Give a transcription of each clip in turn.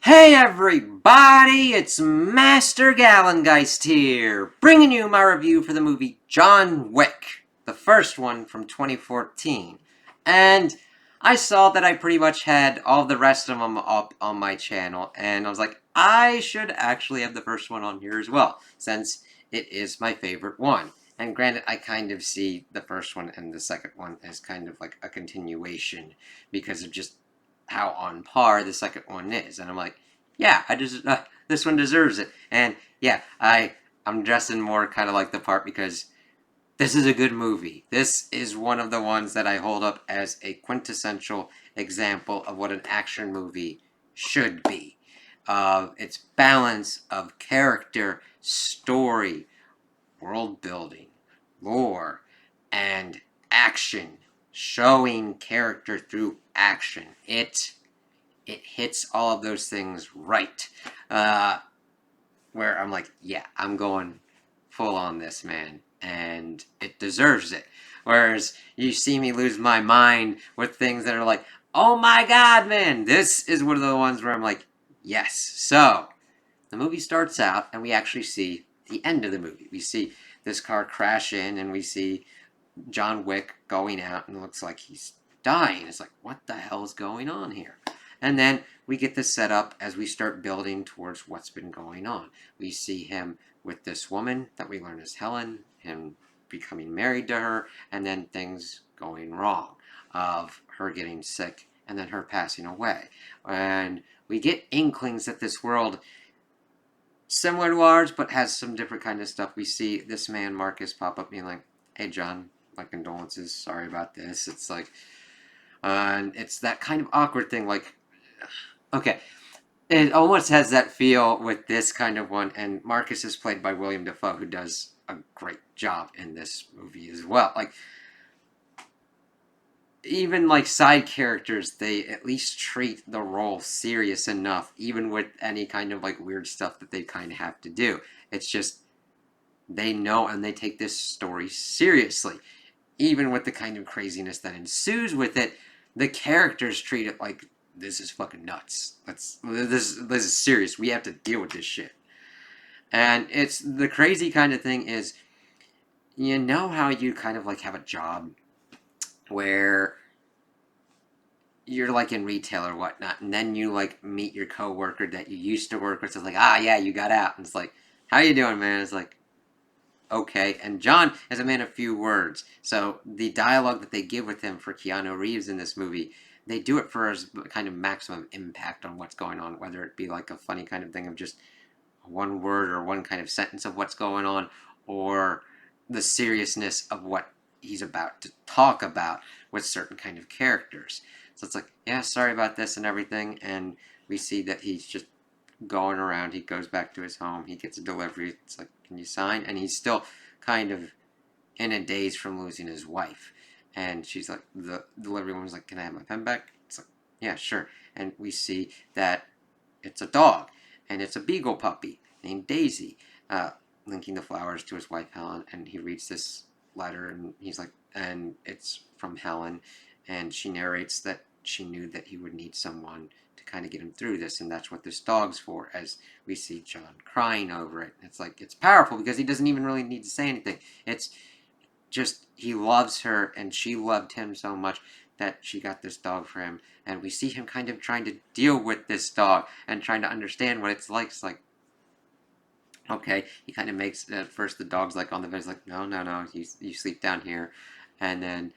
Hey everybody, it's Master Gallengeist here, bringing you my review for the movie John Wick, the first one from 2014. And I saw that I pretty much had all the rest of them up on my channel, and I was like, I should actually have the first one on here as well, since it is my favorite one. And granted, I kind of see the first one and the second one as kind of like a continuation because of just how on par the second one is. And I'm like, yeah, this one deserves it. And yeah, I'm dressing more kind of like the part because this is a good movie. This is one of the ones that I hold up as a quintessential example of what an action movie should be. Of its balance of character, story, world building, lore, and action. Showing character through action. It hits all of those things right. Uh, where I'm like, yeah, I'm going full on this, man. And it deserves it. Whereas you see me lose my mind with things that are like, oh my god, man, this is one of the ones where I'm like, yes. So, the movie starts out, and we actually see the end of the movie. We see this car crash in, and we see John Wick going out, and it looks like he's dying. It's like, what the hell is going on here? And then we get this set up as we start building towards what's been going on. We see him with this woman that we learn is Helen, him becoming married to her, and then things going wrong of her getting sick and then her passing away. And we get inklings that this world similar to ours, but has some different kind of stuff. We see this man Marcus pop up being like, "Hey John, my condolences. Sorry about this." It's like, and it's that kind of awkward thing. Like, okay, it almost has that feel with this kind of one. And Marcus is played by William Dafoe, who does a great job in this movie as well. Like, even like side characters, they at least treat the role serious enough, even with any kind of like weird stuff that they kind of have to do. It's just they know and they take this story seriously. Even with the kind of craziness that ensues with it, the characters treat it like this is fucking nuts. This is serious. We have to deal with this shit. And it's the crazy kind of thing is, you know how you kind of like have a job where you're like in retail or whatnot, and then you like meet your coworker that you used to work with. So it's like, ah, yeah, you got out, and it's like, how you doing, man? It's like, okay. And John is a man of few words, so the dialogue that they give with him for Keanu Reeves in this movie, they do it for his kind of maximum impact on what's going on, whether it be like a funny kind of thing of just one word or one kind of sentence of what's going on, or the seriousness of what he's about to talk about with certain kind of characters. So it's like, yeah, sorry about this and everything, and we see that he's just going around. He goes back to his home. He gets a delivery. It's like, can you sign? And he's still kind of in a daze from losing his wife. And she's like, the delivery woman's like, can I have my pen back? It's like, yeah, sure. And we see that it's a dog, and it's a beagle puppy named Daisy, linking the flowers to his wife Helen. And he reads this letter, and he's like, and it's from Helen, and she narrates that she knew that he would need someone to kind of get him through this, and that's what this dog's for, as we see John crying over it. It's like, it's powerful because he doesn't even really need to say anything. It's just, he loves her, and she loved him so much that she got this dog for him, and we see him kind of trying to deal with this dog and trying to understand what it's like. It's like, okay, he kind of makes, at first the dog's like on the bed, he's like, no, no, no, you sleep down here. And then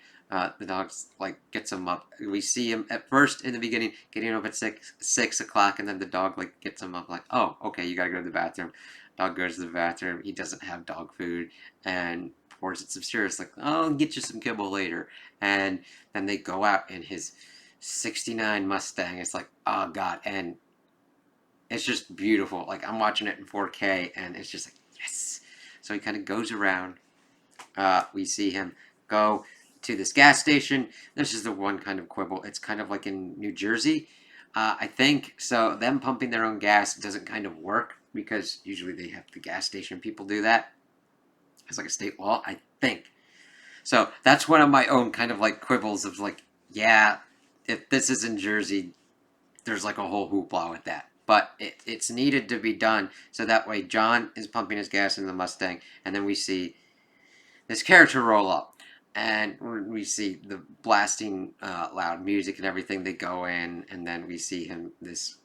the dog's like gets him up. We see him at first in the beginning getting up at 6 o'clock, and then the dog like gets him up like, oh, okay, you gotta go to the bathroom. Dog goes to the bathroom. He doesn't have dog food and pours it some cereal. It's like, oh, I'll get you some kibble later. And then they go out in his '69 Mustang. It's like, oh god, and it's just beautiful. Like, I'm watching it in 4K, and it's just like, yes. So he kind of goes around. We see him go to this gas station. This is the one kind of quibble. It's kind of like in New Jersey, I think. So them pumping their own gas doesn't kind of work because usually they have the gas station people do that. It's like a state law, I think. So that's one of my own kind of like quibbles of like, yeah, if this is in Jersey, there's like a whole hoopla with that. but it's needed to be done so that way John is pumping his gas in the Mustang, and then we see this character roll up. And we see the blasting loud music and everything. They go in, and then we see him, this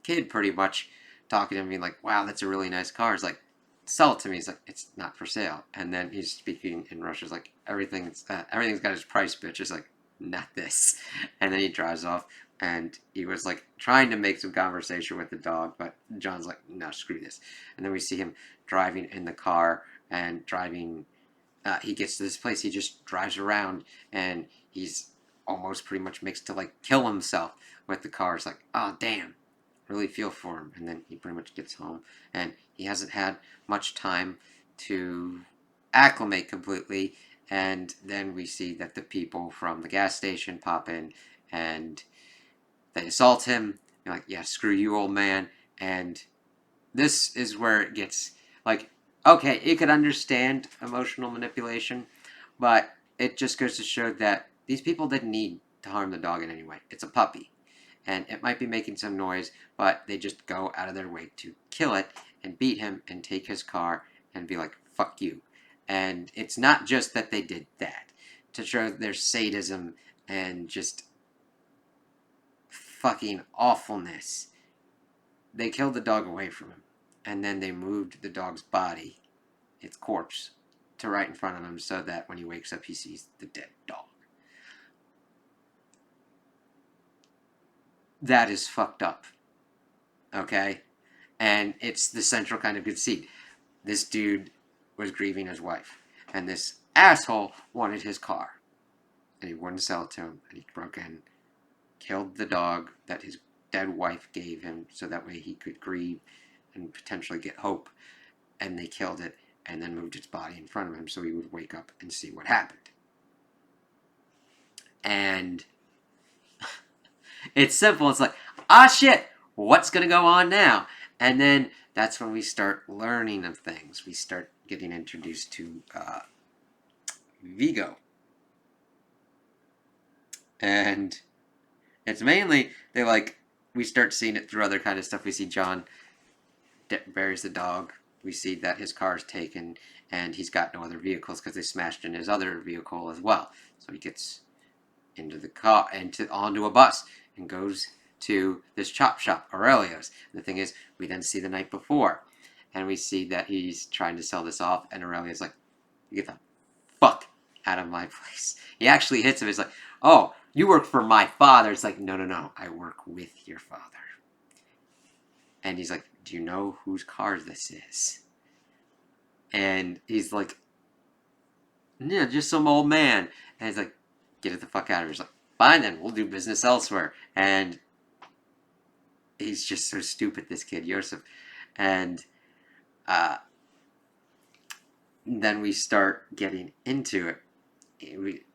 kid, pretty much talking to him, being like, "Wow, that's a really nice car." He's like, "Sell it to me." He's like, "It's not for sale." And then he's speaking in Russian. He's like, everything's got its price, bitch. He's like, "Not this." And then he drives off, and he was like trying to make some conversation with the dog, but John's like, "No, screw this." And then we see him driving in the car and driving. He gets to this place. He just drives around, and he's almost pretty much makes to like kill himself with the car. It's like, oh damn, really feel for him. And then he pretty much gets home, and he hasn't had much time to acclimate completely. And then we see that the people from the gas station pop in, and they assault him. They're like, "Yeah, screw you, old man." And this is where it gets like, okay, you could understand emotional manipulation, but it just goes to show that these people didn't need to harm the dog in any way. It's a puppy, and it might be making some noise, but they just go out of their way to kill it and beat him and take his car and be like, "Fuck you." And it's not just that they did that to show their sadism and just fucking awfulness. They killed the dog away from him, and then they moved the dog's body, its corpse, to right in front of him so that when he wakes up he sees the dead dog. That is fucked up. Okay? And it's the central kind of conceit. This dude was grieving his wife, and this asshole wanted his car, and he wouldn't sell it to him, and he broke in, killed the dog that his dead wife gave him so that way he could grieve and potentially get hope, and they killed it and then moved its body in front of him so he would wake up and see what happened. And it's simple. It's like, ah shit, what's going to go on now? And then that's when we start learning of things. We start getting introduced to Vigo. And it's mainly, we start seeing it through other kind of stuff. We see John buries the dog. We see that his car is taken, and he's got no other vehicles because they smashed in his other vehicle as well. So he gets into the car, onto a bus, and goes to this chop shop, Aurelio's. And the thing is, we then see the night before, and we see that he's trying to sell this off, and Aurelio's like, "Get the fuck out of my place." He actually hits him. He's like, "Oh, you work for my father." It's like, no, I work with your father. And he's like, "Do you know whose car this is?" And he's like, "Yeah, just some old man." And he's like, "Get it the fuck out of here." He's like, "Fine then, we'll do business elsewhere." And he's just so stupid, this kid, Yosef. And then we start getting into it.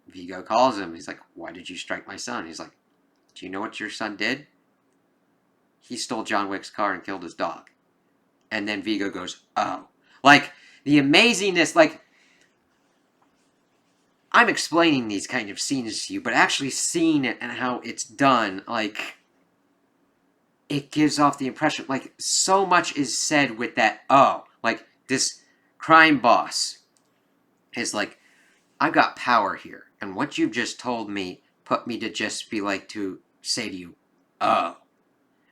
Vigo calls him. He's like, "Why did you strike my son?" He's like, "Do you know what your son did? He stole John Wick's car and killed his dog." And then Vigo goes, "Oh." Like, the amazingness, like, I'm explaining these kind of scenes to you, but actually seeing it and how it's done, like, it gives off the impression, like, so much is said with that, oh. Like, this crime boss is like, "I've got power here, and what you've just told me put me to just be like to say to you, oh."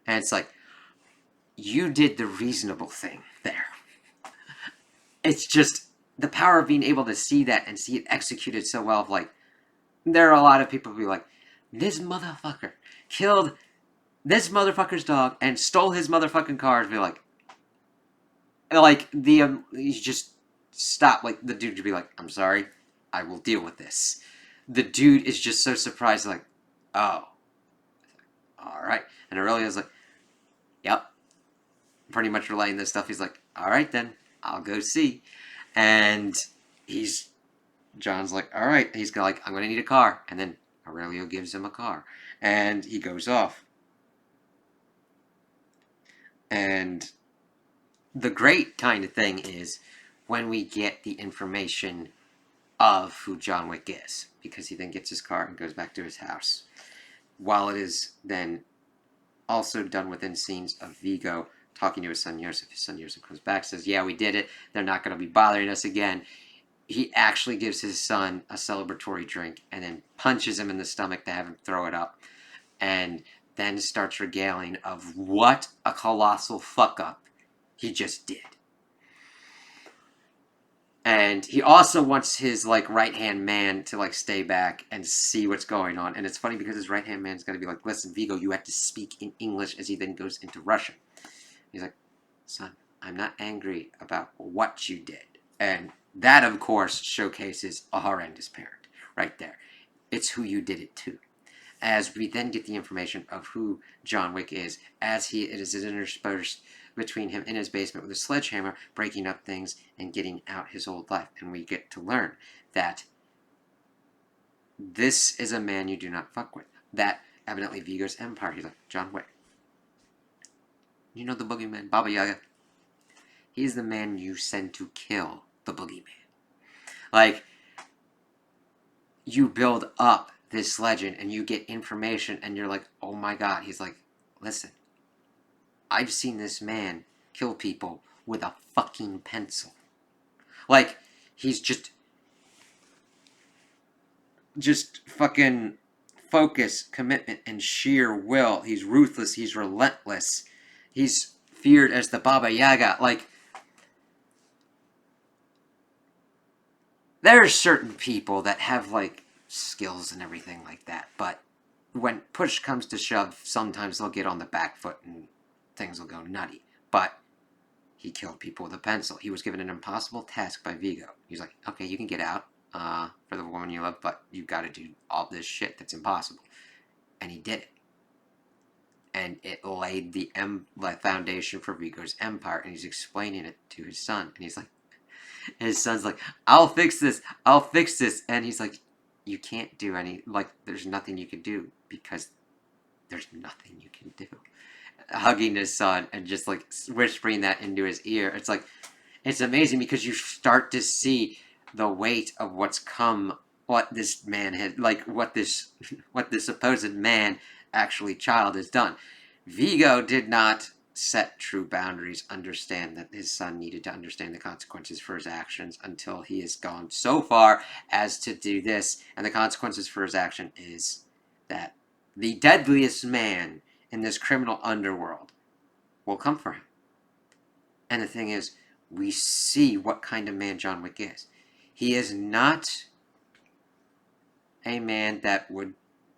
And it's like, you did the reasonable thing there. It's just the power of being able to see that and see it executed so well. Of like, there are a lot of people who be like, "This motherfucker killed this motherfucker's dog and stole his motherfucking car." And be like, you just stop. Like, the dude would be like, "I'm sorry, I will deal with this." The dude is just so surprised, like, "Oh, all right." And Aurelio's like, "Yep." Pretty much relaying this stuff. He's like, "All right then, I'll go see." And John's like, "All right." He's like, "I'm gonna need a car." And then Aurelio gives him a car, and he goes off. And the great kind of thing is when we get the information of who John Wick is, because he then gets his car and goes back to his house. While it is then also done within scenes of Vigo talking to his son Yosef. His son Yosef comes back, says, yeah, we did it. They're not going to be bothering us again. He actually gives his son a celebratory drink and then punches him in the stomach to have him throw it up. And then starts regaling of what a colossal fuck up he just did. And he also wants his like right-hand man to like stay back and see what's going on. And it's funny because his right-hand man's gonna be like, listen, Vigo, you have to speak in English, as he then goes into Russian. He's like, son, I'm not angry about what you did. And that, of course, showcases a horrendous parent right there. It's who you did it to. As we then get the information of who John Wick is, as it is interspersed between him in his basement with a sledgehammer, breaking up things and getting out his old life. And we get to learn that this is a man you do not fuck with. That evidently Vigo's empire. He's like, John Wick. You know the boogeyman, Baba Yaga? He's the man you send to kill the boogeyman. Like, you build up this legend and you get information and you're like, oh my god. He's like, listen, I've seen this man kill people with a fucking pencil. Like, he's just fucking focus, commitment, and sheer will. He's ruthless, he's relentless. He's feared as the Baba Yaga. Like, there are certain people that have, like, skills and everything like that, but when push comes to shove, sometimes they'll get on the back foot and things will go nutty. But he killed people with a pencil. He was given an impossible task by Vigo. He's like, okay, you can get out for the woman you love, but you've got to do all this shit that's impossible. And he did it. And it laid the foundation for Vigo's empire, and he's explaining it to his son. And he's like, his son's like, I'll fix this, and he's like, you can't do like, there's nothing you can do, because there's nothing you can do. Hugging his son and just like whispering that into his ear. It's like, it's amazing because you start to see the weight of what's come, what this man had, like what this supposed man, actually child, has done. Vigo did not set true boundaries, understand that his son needed to understand the consequences for his actions until he has gone so far as to do this. And the consequences for his action is that the deadliest man in this criminal underworld will come for him. And the thing is, we see what kind of man John Wick is. He is not a man that would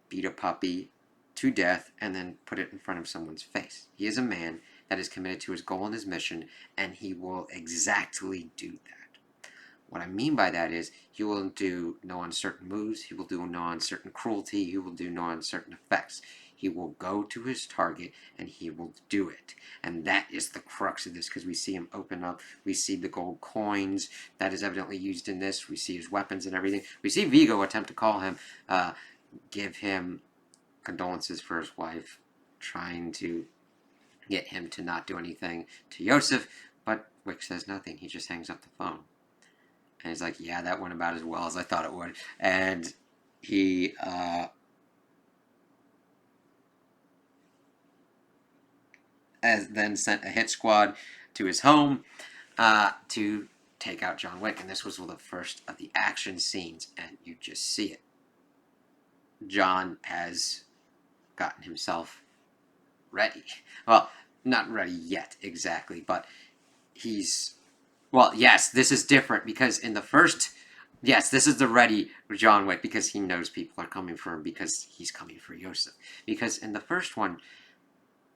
beat a puppy to death and then put it in front of someone's face. He is a man that is committed to his goal and his mission, and he will exactly do that. What I mean by that is, he will do no uncertain moves, he will do no uncertain cruelty, he will do no uncertain effects. He will go to his target, and he will do it. And that is the crux of this, because we see him open up, we see the gold coins that is evidently used in this, we see his weapons and everything. We see Vigo attempt to call him, give him condolences for his wife, trying to get him to not do anything to Yosef, but Wick says nothing. He just hangs up the phone. And he's like, yeah, that went about as well as I thought it would. And he, then sent a hit squad to his home to take out John Wick. And this was one of the first of the action scenes, and you just see it. John has gotten himself ready. Well, not ready yet, exactly, but he's... Well, yes, this is different, because in the first... Yes, this is the ready John Wick, because he knows people are coming for him, because he's coming for Yosef. Because in the first one,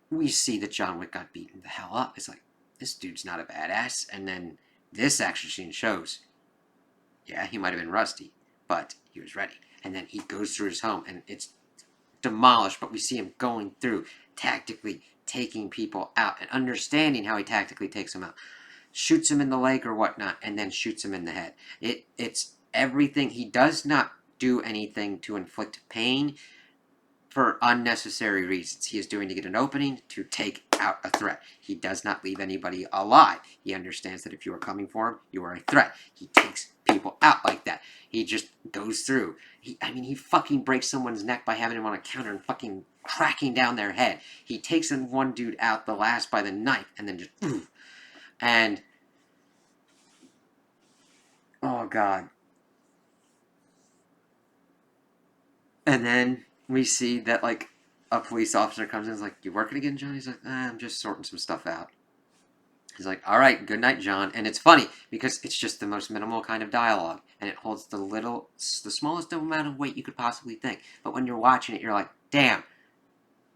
we see that John Wick got beaten the hell up. It's like, this dude's not a badass. And then this action scene shows, yeah, he might have been rusty, but he was ready. And then he goes through his home, and it's demolished, but we see him going through, tactically taking people out, and understanding how he tactically takes them out. Shoots him in the leg or whatnot, and then shoots him in the head. It's everything. He does not do anything to inflict pain for unnecessary reasons. He is doing to get an opening, to take out a threat. He does not leave anybody alive. He understands that if you are coming for him, you are a threat. He takes people out like that. He just goes through. He fucking breaks someone's neck by having him on a counter and fucking cracking down their head. He takes one dude out, the last, by the knife, and then just, and, oh god. And then we see that, like, a police officer comes in and is like, you working again, John? He's like, I'm just sorting some stuff out. He's like, all right, good night, John. And it's funny because it's just the most minimal kind of dialogue, and it holds the smallest amount of weight you could possibly think. But when you're watching it, you're like, damn.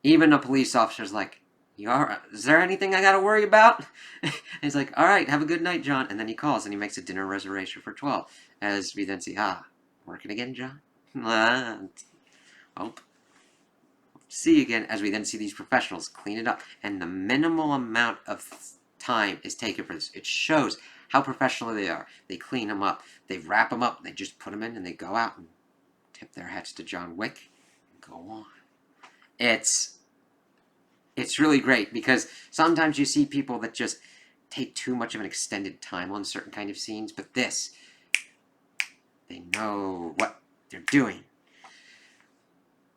Even a police officer's like, you all right? Is there anything I gotta worry about? And he's like, all right, have a good night, John. And then he calls and he makes a dinner reservation for 12. As we then see, working again, John? Well, see you again. As we then see these professionals clean it up, and the minimal amount of time is taken for this. It shows how professional they are. They clean them up, they wrap them up, they just put them in, and they go out and tip their hats to John Wick and go on. It's really great because sometimes you see people that just take too much of an extended time on certain kind of scenes, but this, they know what they're doing.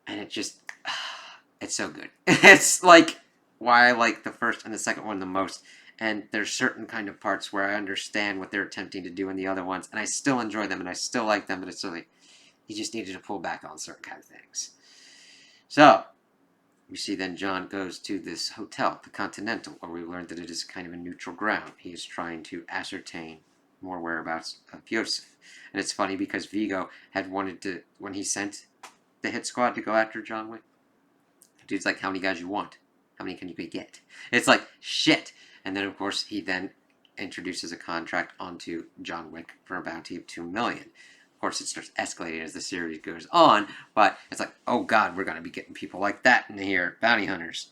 And it just, it's so good. It's like why I like the first and the second one the most. And there's certain kind of parts where I understand what they're attempting to do in the other ones, and I still enjoy them, and I still like them, but it's really, you just needed to pull back on certain kind of things. So, we see then John goes to this hotel, the Continental, where we learned that it is kind of a neutral ground. He is trying to ascertain more whereabouts of Yosef. And it's funny because Vigo had wanted to, when he sent the hit squad to go after John Wick, the dude's like, how many guys you want? How many can you get? It's like, shit. And then, of course, he then introduces a contract onto John Wick for a bounty of $2 million. Of course, it starts escalating as the series goes on, but it's like, oh god, we're going to be getting people like that in here, bounty hunters.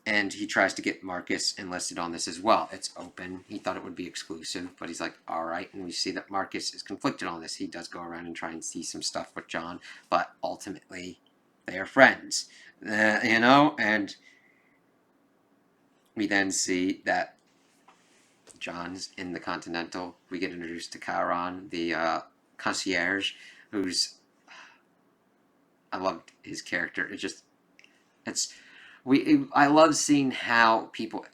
And he tries to get Marcus enlisted on this as well. It's open. He thought it would be exclusive, but he's like, all right. And we see that Marcus is conflicted on this. He does go around and try and see some stuff with John, but ultimately, they are friends. And we then see that John's in the Continental. We get introduced to Chiron, the concierge, who's, I loved his character. I love seeing how people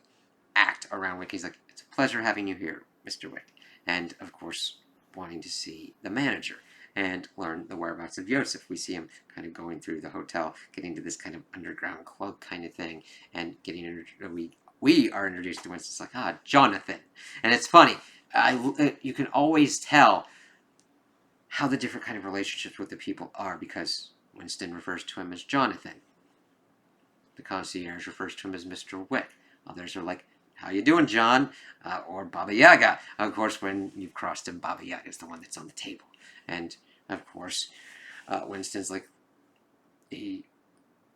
act around Wick. He's like, it's a pleasure having you here, Mr. Wick. And, of course, wanting to see the manager and learn the whereabouts of Yosef. We see him kind of going through the hotel, getting to this kind of underground club kind of thing, and getting we are introduced to Winston. It's like, Jonathan. And it's funny. You can always tell how the different kind of relationships with the people are, because Winston refers to him as Jonathan. The concierge refers to him as Mr. Wick. Others are like, how you doing, John? Or Baba Yaga. Of course, when you've crossed him, Baba Yaga is the one that's on the table. And, of course, Winston's like, he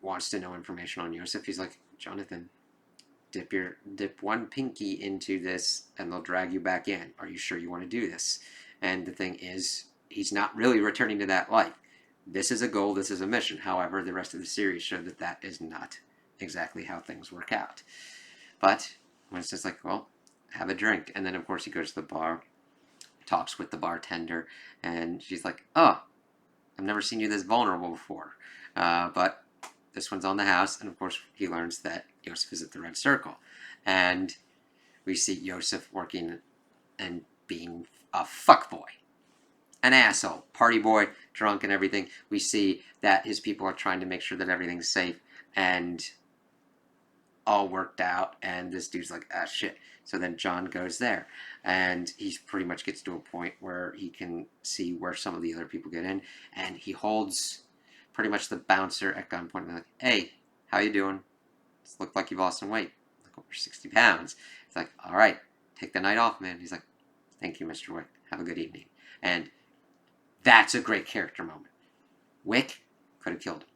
wants to know information on Yosef. He's like, Jonathan, dip one pinky into this and they'll drag you back in. Are you sure you want to do this? And the thing is, he's not really returning to that life. This is a goal, this is a mission. However, the rest of the series showed that that is not exactly how things work out. But Winston's like, well, have a drink. And then, of course, he goes to the bar, talks with the bartender, and she's like, oh, I've never seen you this vulnerable before. But this one's on the house, and of course he learns that Yosef is at the Red Circle. And we see Yosef working and being a fuckboy. An asshole. Party boy, drunk and everything. We see that his people are trying to make sure that everything's safe and all worked out, and this dude's like, shit. So then John goes there, and he pretty much gets to a point where he can see where some of the other people get in, and he holds pretty much the bouncer at gunpoint and like, hey, how you doing? It's looked like you've lost some weight. Like over 60 pounds. It's like, all right, take the night off, man. He's like, thank you, Mr. Wick. Have a good evening. And that's a great character moment. Wick could have killed him,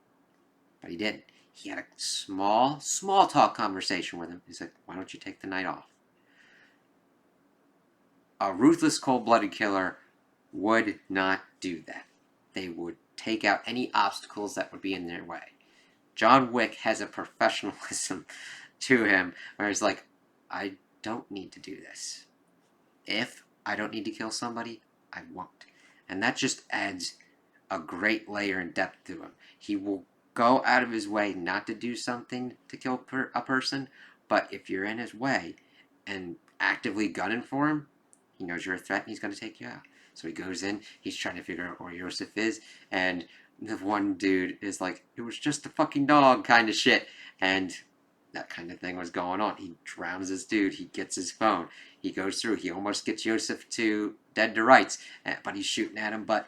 but he didn't. He had a small talk conversation with him. He's like, why don't you take the night off? A ruthless, cold-blooded killer would not do that. They would take out any obstacles that would be in their way. John Wick has a professionalism to him where he's like, I don't need to do this. If I don't need to kill somebody, I won't. And that just adds a great layer and depth to him. He will go out of his way not to do something to kill a person, but if you're in his way and actively gunning for him, he knows you're a threat and he's going to take you out. So he goes in, he's trying to figure out where Yosef is, and the one dude is like, it was just a fucking dog kind of shit. And that kind of thing was going on. He drowns this dude, he gets his phone, he goes through, he almost gets Yosef to dead to rights, but he's shooting at him. But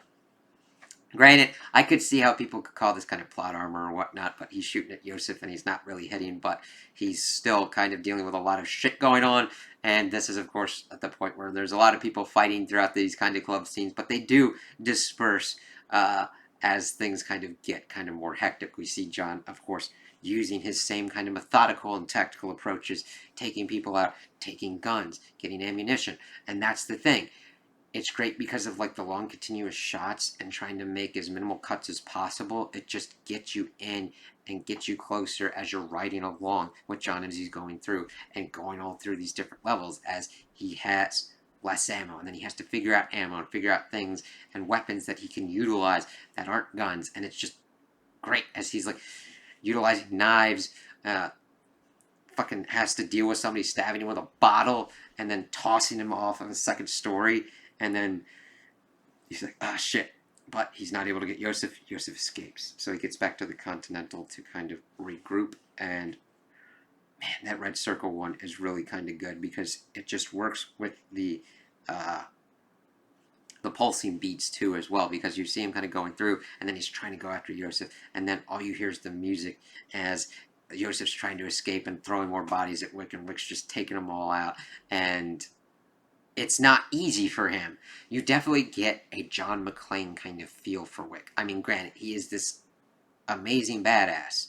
granted, I could see how people could call this kind of plot armor or whatnot, but he's shooting at Yosef and he's not really hitting, but he's still kind of dealing with a lot of shit going on. And this is, of course, at the point where there's a lot of people fighting throughout these kind of club scenes, but they do disperse as things kind of get kind of more hectic. We see John, of course, using his same kind of methodical and tactical approaches, taking people out, taking guns, getting ammunition. And that's the thing. It's great because of like the long continuous shots and trying to make as minimal cuts as possible. It just gets you in and gets you closer as you're riding along with John as he's going through and going all through these different levels as he has less ammo, and then he has to figure out ammo and figure out things and weapons that he can utilize that aren't guns. And it's just great as he's like utilizing knives, fucking has to deal with somebody stabbing him with a bottle and then tossing him off of a second story. And then he's like, ah, shit. But he's not able to get Yosef. Yosef escapes. So he gets back to the Continental to kind of regroup. And, man, that red circle one is really kind of good because it just works with the pulsing beats, too, as well. Because you see him kind of going through, and then he's trying to go after Yosef. And then all you hear is the music as Yosef's trying to escape and throwing more bodies at Wick. And Wick's just taking them all out. And it's not easy for him. You definitely get a John McClane kind of feel for Wick. I mean, granted, he is this amazing badass,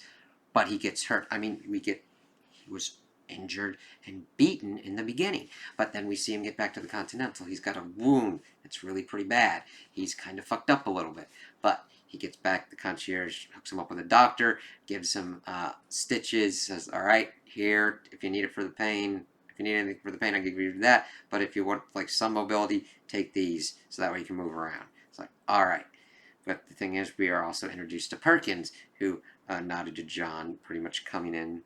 but he gets hurt. I mean, he was injured and beaten in the beginning, but then we see him get back to the Continental. He's got a wound that's really pretty bad. He's kind of fucked up a little bit, but he gets back. The concierge hooks him up with a doctor, gives him stitches, says, all right, here, if you need it for the pain, if you need anything for the pain, I'll give you that. But if you want like some mobility, take these, so that way you can move around. It's like, all right. But the thing is, we are also introduced to Perkins, who nodded to John, pretty much coming in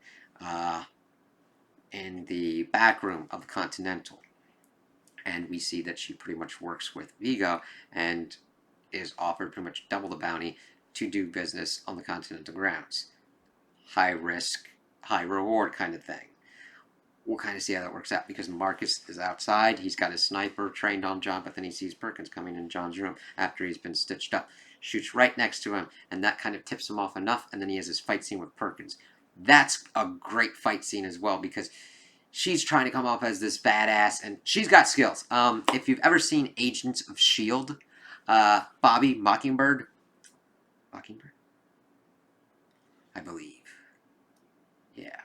the back room of the Continental. And we see that she pretty much works with Vigo and is offered pretty much double the bounty to do business on the Continental grounds. High risk, high reward kind of thing. We'll kind of see how that works out because Marcus is outside. He's got his sniper trained on John, but then he sees Perkins coming in John's room after he's been stitched up. Shoots right next to him, and that kind of tips him off enough, and then he has his fight scene with Perkins. That's a great fight scene as well because she's trying to come off as this badass, and she's got skills. If you've ever seen Agents of S.H.I.E.L.D., Bobby Mockingbird, I believe. Yeah.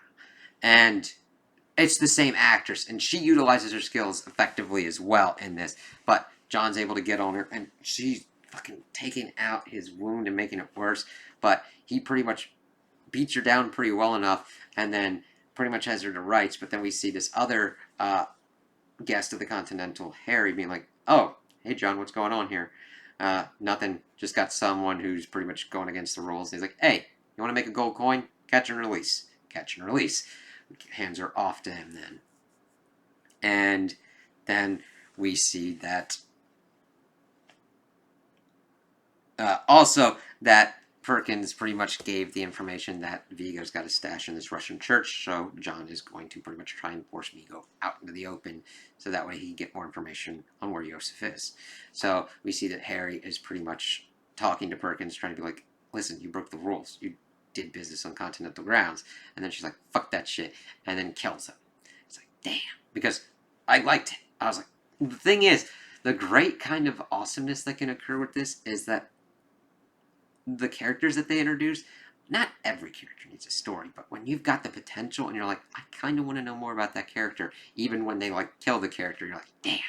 And it's the same actress, and she utilizes her skills effectively as well in this. But John's able to get on her, and she's fucking taking out his wound and making it worse. But he pretty much beats her down pretty well enough, and then pretty much has her to rights. But then we see this other guest of the Continental, Harry, being like, oh, hey, John, what's going on here? Nothing. Just got someone who's pretty much going against the rules. And he's like, hey, you want to make a gold coin? Catch and release. Catch and release. Hands her off to him then. And then we see that also that Perkins pretty much gave the information that Vigo's got a stash in this Russian church, so John is going to pretty much try and force Vigo out into the open so that way he can get more information on where Yosef is. So we see that Harry is pretty much talking to Perkins, trying to be like, listen, you broke the rules. You did business on Continental grounds. And then she's like, fuck that shit, and then kills him. It's like, damn, because I liked it. I was like, the thing is, the great kind of awesomeness that can occur with this is that the characters that they introduce, not every character needs a story, but when you've got the potential and you're like, I kind of want to know more about that character, even when they like kill the character, you're like, damn.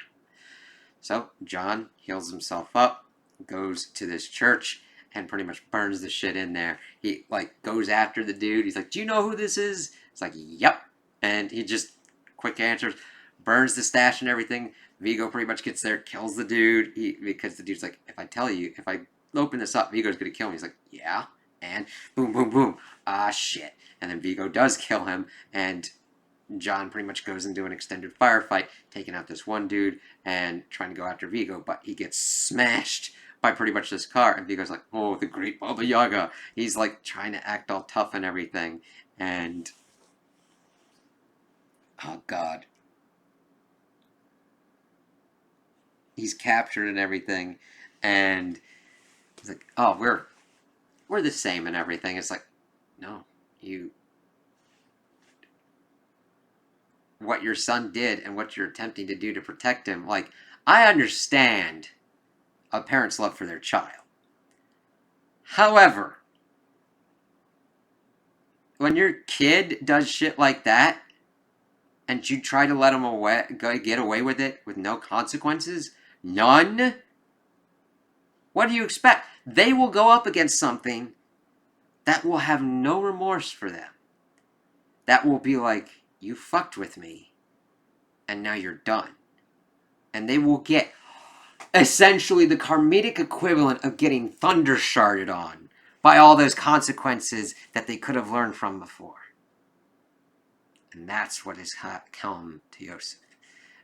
So John heals himself up, goes to this church, and pretty much burns the shit in there. He like goes after the dude. He's like, do you know who this is? It's like, yep. And he just quick answers, burns the stash and everything. Vigo pretty much gets there, kills the dude, because the dude's like, if I tell you, if I open this up, Vigo's gonna kill me. He's like, yeah, And boom, boom, boom. Ah, shit. And then Vigo does kill him, and John pretty much goes into an extended firefight, taking out this one dude and trying to go after Vigo, but he gets smashed by pretty much this car, and Vigo's like, oh, the great Baba Yaga. He's like trying to act all tough and everything, and oh god. He's captured and everything, and he's like, oh, we're the same and everything. It's like, no, you what your son did and what you're attempting to do to protect him, like, I understand a parent's love for their child. However, when your kid does shit like that and you try to let him get away with it with no consequences, none, what do you expect? They will go up against something that will have no remorse for them. That will be like, you fucked with me, and now you're done. And they will get essentially the karmic equivalent of getting thunder sharded on by all those consequences that they could have learned from before. And that's what has come to Yosef.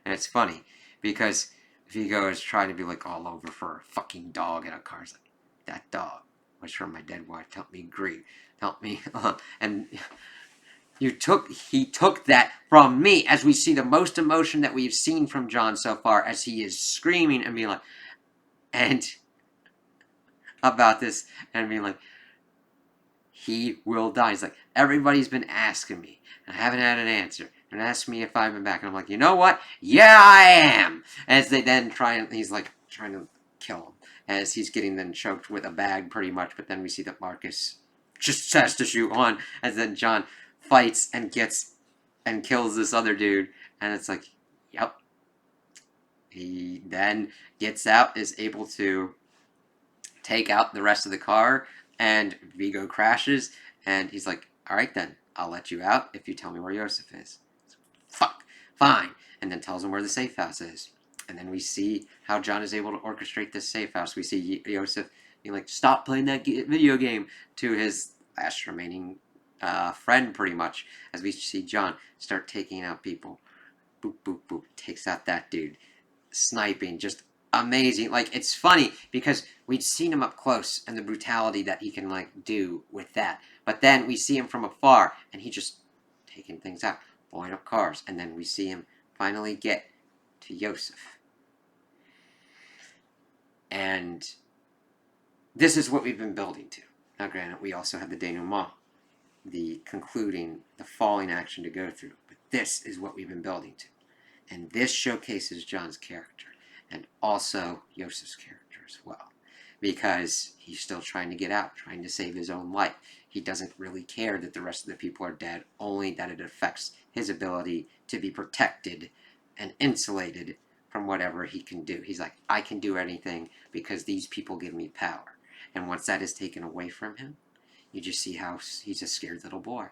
And it's funny, because Vigo is trying to be like all over for a fucking dog in a car. It's like, that dog was from my dead wife. Help me grieve. Help me. And he took that from me, as we see the most emotion that we've seen from John so far, as he is screaming and being like, and about this, and being like, he will die. He's like, everybody's been asking me, and I haven't had an answer. And ask me if I've been back. And I'm like, you know what? Yeah, I am. As they then he's like trying to kill him, as he's getting then choked with a bag pretty much. But then we see that Marcus just has to shoot on, as then John fights and kills this other dude. And it's like, yep. He then gets out, is able to take out the rest of the car, and Vigo crashes, and he's like, alright then, I'll let you out if you tell me where Yosef is. Fuck, fine. And then tells him where the safe house is. And then we see how John is able to orchestrate this safe house. We see Yosef being like, stop playing that video game, to his last remaining friend, pretty much, as we see John start taking out people. Boop, boop, boop. Takes out that dude. Sniping, just amazing. Like, it's funny because we'd seen him up close and the brutality that he can like do with that, but then we see him from afar and he just taking things out, blowing up cars, and then we see him finally get to Yosef. And this is what we've been building to. Now granted, we also have the denouement, the concluding, the falling action to go through, but this is what we've been building to. And this showcases John's character, and also Yosef's character as well. Because he's still trying to get out, trying to save his own life. He doesn't really care that the rest of the people are dead, only that it affects his ability to be protected and insulated from whatever he can do. He's like, I can do anything because these people give me power. And once that is taken away from him, you just see how he's a scared little boy.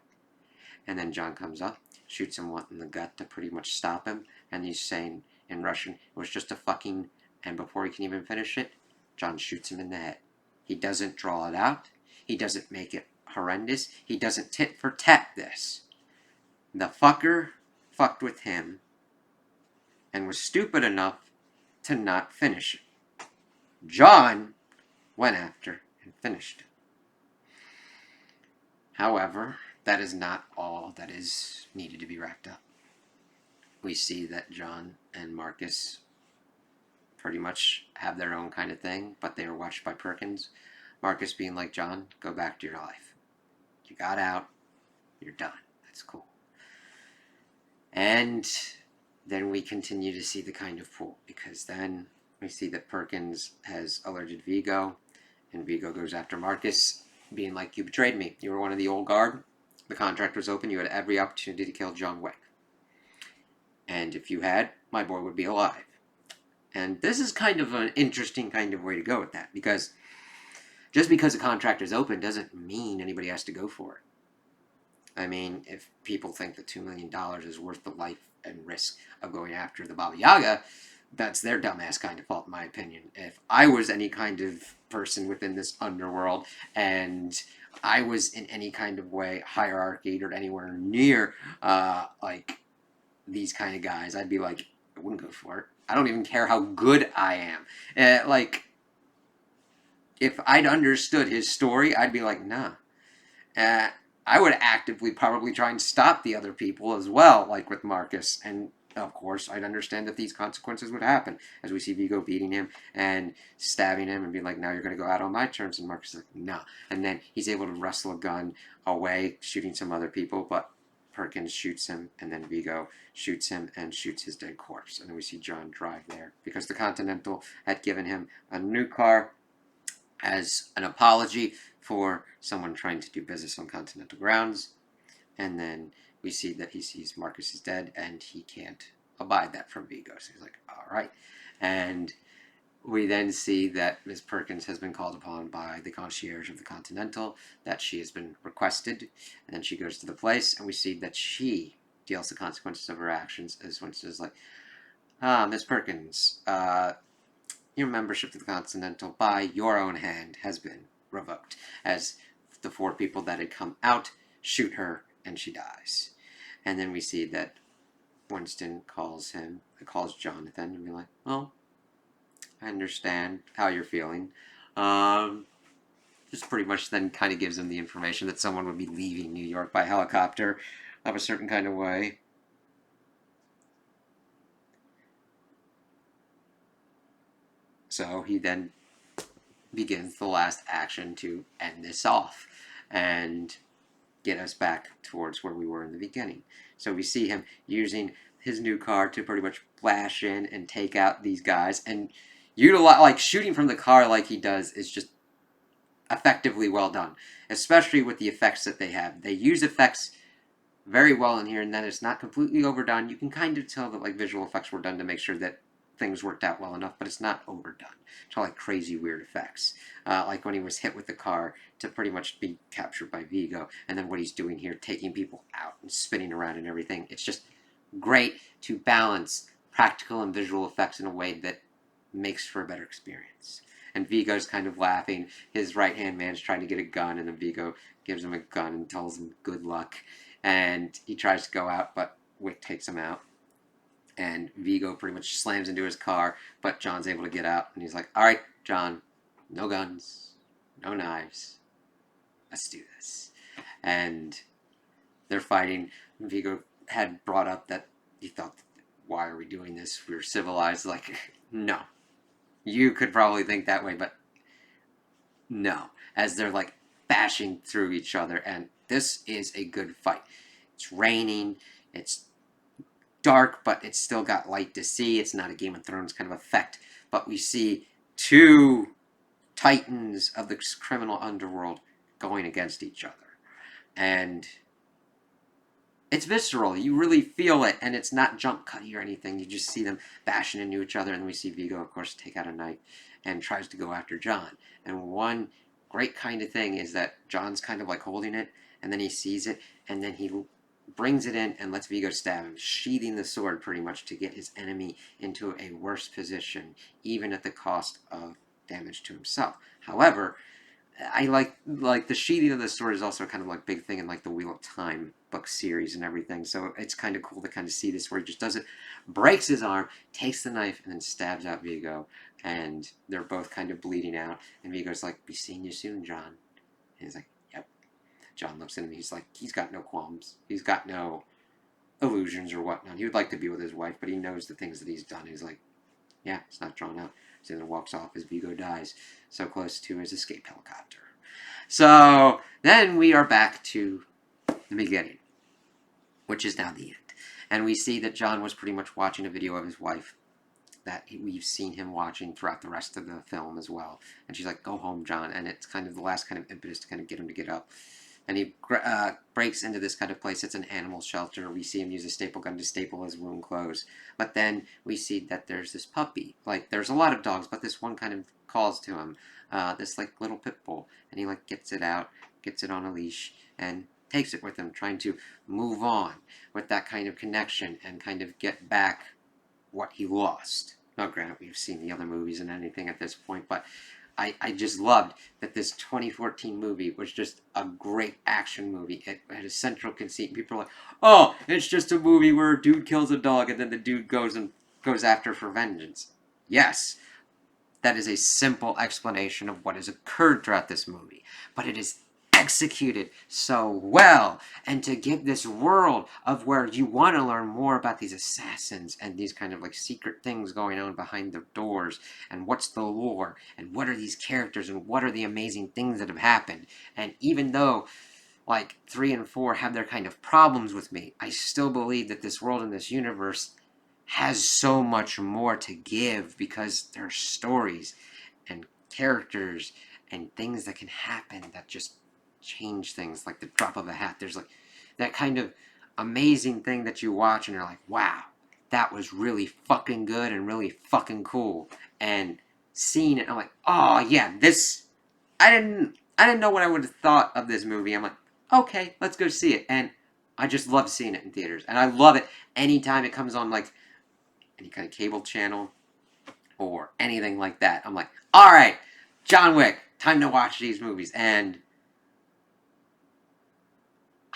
And then John comes up, shoots him in the gut to pretty much stop him, and he's saying in Russian, it was just a fucking, and before he can even finish it, John shoots him in the head. He doesn't draw it out. He doesn't make it horrendous. He doesn't tit for tat this. The fucker fucked with him and was stupid enough to not finish it. John went after and finished it. However, that is not all that is needed to be wrapped up. We see that John and Marcus pretty much have their own kind of thing, but they are watched by Perkins. Marcus being like, John, go back to your life. You got out. You're done. That's cool. And then we continue to see the kind of pull, because then we see that Perkins has alerted Vigo, and Vigo goes after Marcus, being like, you betrayed me. You were one of the old guard. The contract was open. You had every opportunity to kill John Wick. And if you had, my boy would be alive. And this is kind of an interesting kind of way to go with that, because just because a contract is open doesn't mean anybody has to go for it. I mean, if people think that $2 million is worth the life and risk of going after the Baba Yaga, that's their dumbass kind of fault, in my opinion. If I was any kind of person within this underworld and I was in any kind of way hierarchied or anywhere near like these kind of guys, I'd be like, I wouldn't go for it. I don't even care how good I am. Like, if I'd understood his story, I'd be like, nah. Uh, I would actively probably try and stop the other people as well, like with Marcus. And of course, I'd understand that these consequences would happen, as we see Vigo beating him and stabbing him and being like, now you're going to go out on my terms. And Marcus is like, no. And then he's able to wrestle a gun away, shooting some other people, but Perkins shoots him, and then Vigo shoots him and shoots his dead corpse. And then we see John drive there because the Continental had given him a new car as an apology for someone trying to do business on Continental grounds. And then we see that he sees Marcus is dead and he can't abide that from Vigo. So he's like, all right. And we then see that Miss Perkins has been called upon by the concierge of the Continental, that she has been requested, and then she goes to the place, and we see that she deals the consequences of her actions, as when she's like, Miss Perkins, your membership to the Continental by your own hand has been revoked, as the 4 people that had come out shoot her, and she dies. And then we see that Winston calls Jonathan, and be like, well, I understand how you're feeling. Just pretty much then kind of gives him the information that someone would be leaving New York by helicopter of a certain kind of way. So he then begins the last action to end this off and get us back towards where we were in the beginning. So we see him using his new car to pretty much flash in and take out these guys, and utilize, like, shooting from the car like he does is just effectively well done, especially with the effects that they have. They use effects very well in here, and then it's not completely overdone. You can kind of tell that like visual effects were done to make sure that things worked out well enough, but it's not overdone to like crazy weird effects. Like when he was hit with the car to pretty much be captured by Vigo, and then what he's doing here, taking people out and spinning around and everything. It's just great to balance practical and visual effects in a way that makes for a better experience. And Vigo's kind of laughing. His right-hand man's trying to get a gun, and then Vigo gives him a gun and tells him good luck. And he tries to go out, but Wick takes him out. And Vigo pretty much slams into his car, but John's able to get out. And he's like, all right, John, no guns, no knives. Let's do this. And they're fighting. Vigo had brought up that he thought, why are we doing this? We're civilized. Like, no. You could probably think that way, but no. As they're like bashing through each other, and this is a good fight. It's raining, it's dark, but it's still got light to see. It's not a Game of Thrones kind of effect, but we see 2 titans of the criminal underworld going against each other. And it's visceral. You really feel it, and it's not jump cutty or anything. You just see them bashing into each other, and we see Vigo, of course, take out a knife and tries to go after John. And one great kind of thing is that John's kind of like holding it, and then he sees it, and then he brings it in and lets Vigo stab him, sheathing the sword pretty much to get his enemy into a worse position, even at the cost of damage to himself. However, I like the sheathing of the sword is also kind of like big thing in like the Wheel of Time book series and everything. So it's kind of cool to kind of see this where he just does it, breaks his arm, takes the knife, and then stabs out Vigo. And they're both kind of bleeding out. And Vigo's like, "Be seeing you soon, John." And he's like, "Yep." John looks at him. He's like, he's got no qualms. He's got no illusions or whatnot. He would like to be with his wife, but he knows the things that he's done. He's like, yeah, it's not drawn out. So then walks off as Vigo dies, so close to his escape helicopter. So then we are back to the beginning, which is now the end. And we see that John was pretty much watching a video of his wife that we've seen him watching throughout the rest of the film as well. And she's like, go home, John. And it's kind of the last kind of impetus to kind of get him to get up. And he breaks into this kind of place. It's an animal shelter. We see him use a staple gun to staple his wound closed. But then we see that there's this puppy. Like, there's a lot of dogs, but this one kind of calls to him. This, like, little pit bull. And he, like, gets it out, gets it on a leash, and takes it with him, trying to move on with that kind of connection and kind of get back what he lost. Now, granted, we've seen the other movies and anything at this point, but I just loved that this 2014 movie was just a great action movie. It had a central conceit. People are like, oh, it's just a movie where a dude kills a dog and then the dude goes after for vengeance. Yes, that is a simple explanation of what has occurred throughout this movie. But it is executed so well, and to give this world of where you want to learn more about these assassins and these kind of like secret things going on behind the doors, and what's the lore, and what are these characters, and what are the amazing things that have happened. And even though like 3 and 4 have their kind of problems with me, I still believe that this world and this universe has so much more to give, because there are stories and characters and things that can happen that just change things like the drop of a hat. There's like that kind of amazing thing that you watch and you're like, wow, that was really fucking good and really fucking cool. And seeing it, I'm like, oh yeah, this I didn't know what I would have thought of this movie. I'm like, okay, let's go see it. And I just love seeing it in theaters. And I love it anytime it comes on like any kind of cable channel or anything like that. I'm like, all right, John Wick, time to watch these movies. And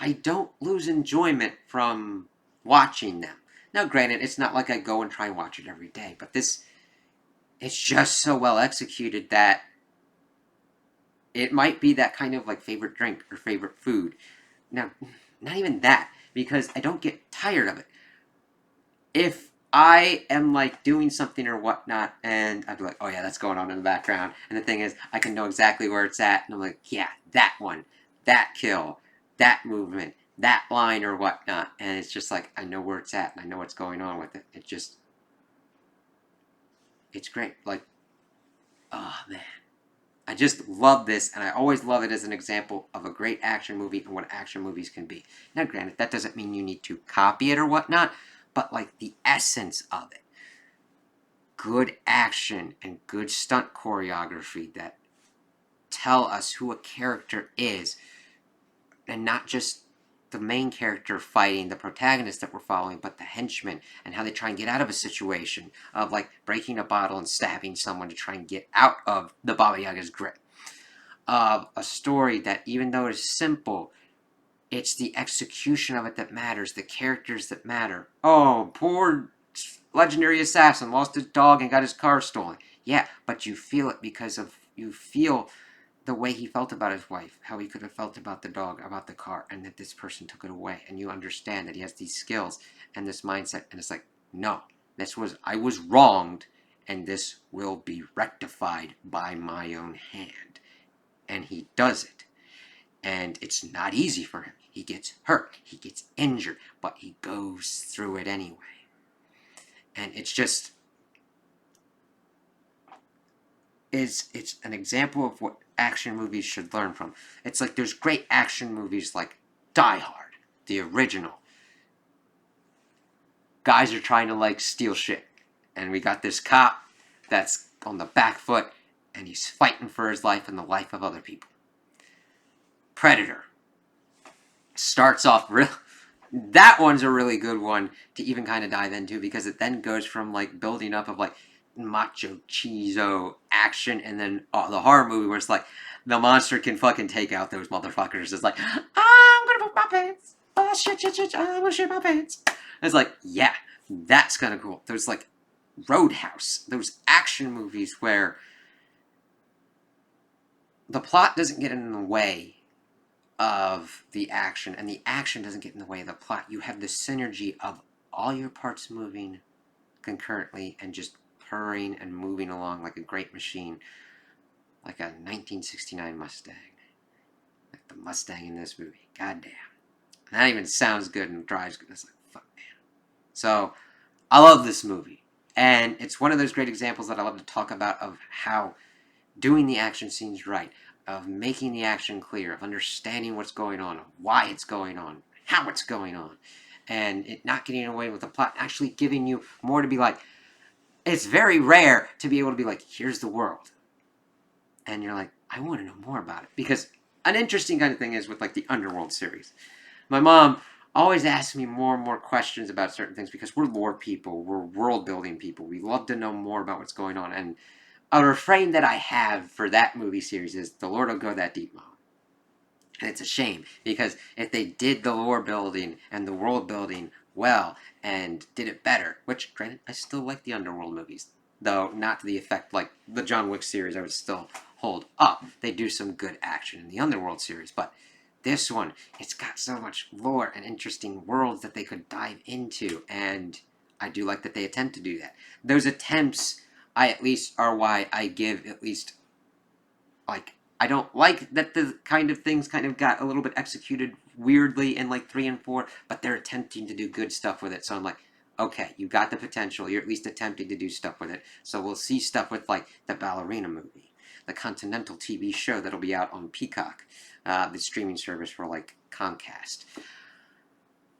I don't lose enjoyment from watching them. Now, granted, it's not like I go and try and watch it every day, but it's just so well executed that it might be that kind of like favorite drink or favorite food. Now, not even that, because I don't get tired of it. If I am like doing something or whatnot, and I'd be like, oh yeah, that's going on in the background. And the thing is, I can know exactly where it's at, and I'm like, yeah, that one, that kill, that movement, that line or whatnot. And it's just like, I know where it's at, and I know what's going on with it. It's great. Like, oh man. I just love this, and I always love it as an example of a great action movie and what action movies can be. Now, granted, that doesn't mean you need to copy it or whatnot, but like the essence of it. Good action and good stunt choreography that tell us who a character is, and not just the main character fighting the protagonist that we're following, but the henchmen and how they try and get out of a situation of like breaking a bottle and stabbing someone to try and get out of the Baba Yaga's grip. Of a story that, even though it's simple, it's the execution of it that matters, the characters that matter. Oh, poor legendary assassin lost his dog and got his car stolen. Yeah, but you feel it because you feel the way he felt about his wife, how he could have felt about the dog, about the car, and that this person took it away. And you understand that he has these skills and this mindset, and it's like, no, I was wronged, and this will be rectified by my own hand. And he does it. And it's not easy for him. He gets hurt, he gets injured, but he goes through it anyway. And it's just, it's an example of what action movies should learn from. It's like there's great action movies like Die Hard, the original. Guys are trying to like steal shit, and we got this cop that's on the back foot, and he's fighting for his life and the life of other people. Predator starts off real. That one's a really good one to even kind of dive into, because it then goes from like building up of like macho cheeso action, and then the horror movie where it's like the monster can fucking take out those motherfuckers. It's like, I'm gonna poop my pants. Oh shit, I'm gonna shit my pants. And it's like, yeah, that's kind of cool. Those like Roadhouse, those action movies where the plot doesn't get in the way of the action, and the action doesn't get in the way of the plot. You have the synergy of all your parts moving concurrently and just purring and moving along like a great machine, like a 1969 Mustang, like the Mustang in this movie. Goddamn, and that even sounds good and drives good. It's like, fuck man. So I love this movie, and it's one of those great examples that I love to talk about of how doing the action scenes right, of making the action clear, of understanding what's going on, why it's going on, how it's going on, and it not getting away with the plot, actually giving you more to be like, it's very rare to be able to be like, here's the world. And you're like, I want to know more about it. Because an interesting kind of thing is with like the Underworld series. My mom always asks me more and more questions about certain things because we're lore people, we're world building people. We love to know more about what's going on. And a refrain that I have for that movie series is the Lord will go that deep, Mom. And it's a shame, because if they did the lore building and the world building well and did it better, which, granted, I still like the Underworld movies, though not to the effect like the John Wick series I would still hold up. They do some good action in the Underworld series, but this one, it's got so much lore and interesting worlds that they could dive into, and I do like that they attempt to do that. Those attempts, at least, are why I give at least, like, I don't like that the kind of things kind of got a little bit executed weirdly in, like, 3 and 4, but they're attempting to do good stuff with it, so I'm like, okay, you got the potential, you're at least attempting to do stuff with it, so we'll see stuff with, like, the Ballerina movie, the Continental TV show that'll be out on Peacock, the streaming service for, like, Comcast.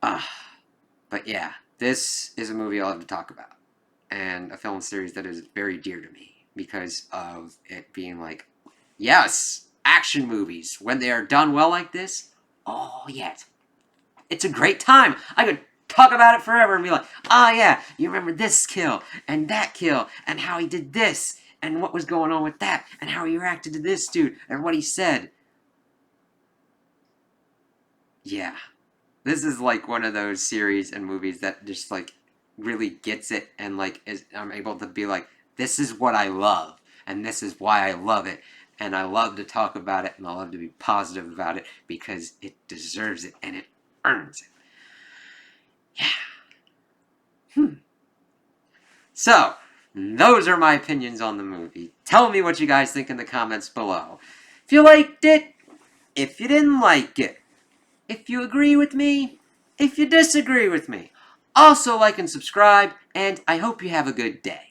But yeah, this is a movie I'll have to talk about, and a film series that is very dear to me, because of it being like, yes, action movies, when they are done well like this, oh yeah, it's a great time. I could talk about it forever and be like, oh yeah, you remember this kill, and how he did this, and what was going on with that, and how he reacted to this dude, and what he said. Yeah. This is like one of those series and movies that just like really gets it, and like I'm able to be like, this is what I love, and this is why I love it, and I love to talk about it, and I love to be positive about it because it deserves it and it earns it. Yeah. So, those are my opinions on the movie. Tell me what you guys think in the comments below. If you liked it, if you didn't like it, if you agree with me, if you disagree with me. Also like and subscribe, and I hope you have a good day.